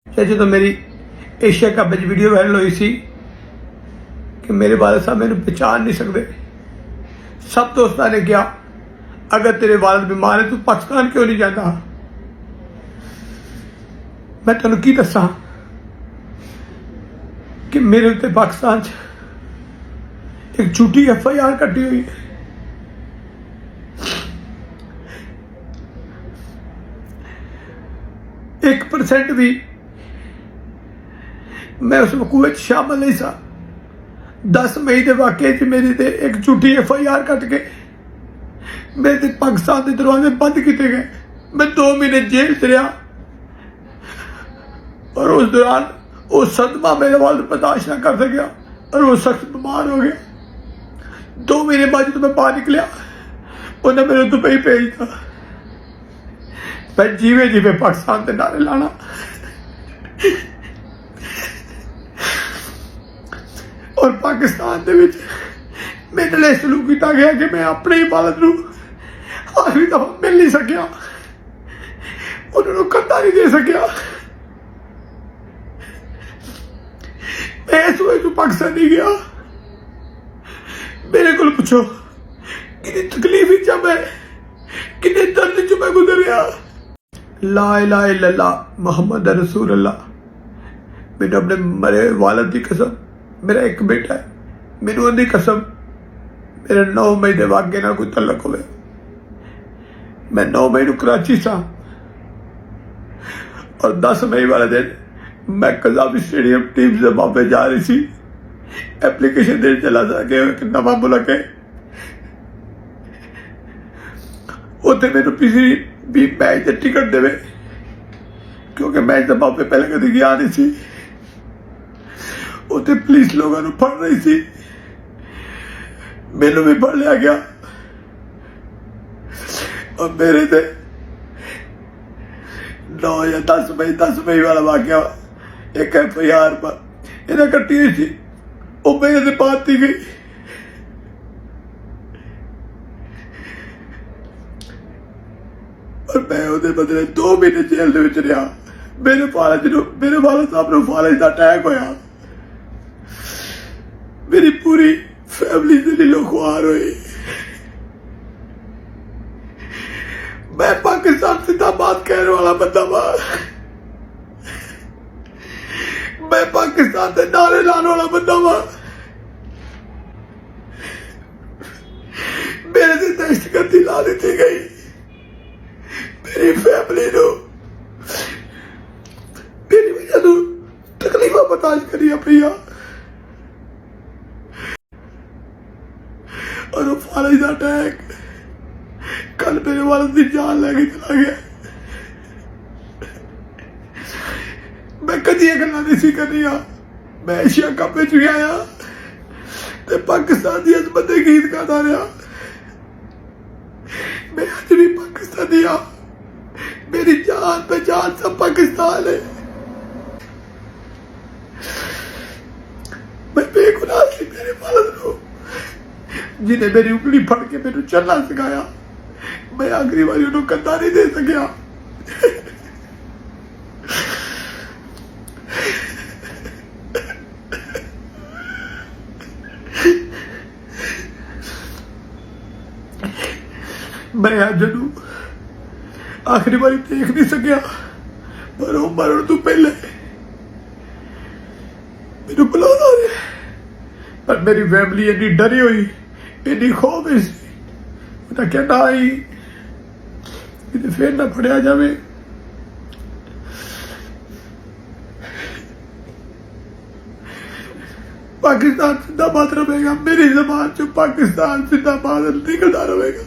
जो मेरी Asia cup video viral हुई सी कि मेरे वालिद साहब मैंने पहचान नहीं सकते, सब दोस्तों ने कहा अगर तेरे वालिद बीमार है तू पाकिस्तान क्यों नहीं जाता। मैं तेन की दसा कि मेरे उत्ते पाकिस्तान एक झूठी FIR कटी हुई है। एक % भी मैं उस वकूए शामिल नहीं सा। 10 मई के वाकये च मेरी ते एक झूठी FIR कट के मेरे ते पाकिस्तान के दरवाजे बंद किए गए। मैं 2 महीने जेल च रहा और उस दौरान वो सदमा मेरे वाल बर्दाश्त ना कर सकिया और वो सख्त बीमार हो गया। 2 महीने बाद जब मैं बाहर निकलिया उन्हें मेरे दुबई भेज दिया। मैं जीवे जीवे पाकिस्तान के नारे लाना और पाकिस्तान के मेरे लिए सलूक किया गया कि मैं अपने ही वालिद नूं आखिरी दफा मिल नहीं सकिया, उन्होंने कंधा नहीं दे सकिया। मैं इस वजह तो पाकिस्तान नहीं गया। मेरे को पूछो कि तकलीफ जब है कि दर्द च मैं गुजरिया। ला इलाहा इल्लल्लाह मुहम्मद रसूल अल्लाह। मैंने अपने मरे वालिद की कसम, मेरा एक बेटा है, मैनू उन्दी कसम मेरे 9 मई के वाकये नाल कोई तल्लक होवे। मैं 9 मई को कराची सा और 10 मई वाले दिन मैं कजाबी स्टेडियम टीम से वापस जा रही थी। एप्लीकेशन देने चला था कि एक नवा मुल्क है, उत्थे मैनू किसी भी मैच की टिकट देवे क्योंकि मैच तो वापस पहले कभी गया नहीं सी। उत्थे पुलिस लोगों को फड़ रही थी, मैनू भी फड़ लिया गया और मेरे से 9 या 10 मई वाला वाकया एक FIR पर इन्हें कट्टी हुई थी, वो मेरे से बात दी गई। और मैं उहदे बदले 2 महीने जेल दे विच रहा। मेरे वालिद साहब नूं फालिज दा अटैक होया, मेरी पूरी फैमिली दिलो ख्वार हुई। मैं पाकिस्तान जिंदाबाद कहने वाला बंदा वा, मैं पाकिस्तान के नारे लाने वाला बंदा वा। मेरे से दहशतगर्दी ला दी गई, मेरी फैमिली को मेरी वजह तो तकलीफा बर्दाश्त करिया पिया और वो फालिज दा अटैक कल मेरे वालिद की जान लेके चला गया। मैं कदी ये गल्लां नहीं सी करनियां। मैं एशिया कप विच भी आया ते पाकिस्तान की अजमत दे गीत गाता रहा। मैं अज भी पाकिस्तानी हाँ, मेरी जान पहचान सब पाकिस्तान है। मैं बेगुनाह सी मेरे वालिद को जिन्हें मेरी उंगली फड़ के मैनू चलना सिखाया। मैं आखिरी बारी उन्होंने कंधा नहीं दे सकिया। मैं अज आखिरी बारी देख नहीं सकिया पर वो मरण तो पहले मेनू बुलाना रहा। पर मेरी फैमिली इन्नी डरी हुई, इन्नी खौफ सी, क्या ना आई कि फिर ना फड़िया जाए। पाकिस्तान जिंदाबाद रहेगा, मेरी जबान चो पाकिस्तान जिंदाबाद निकलता रहेगा।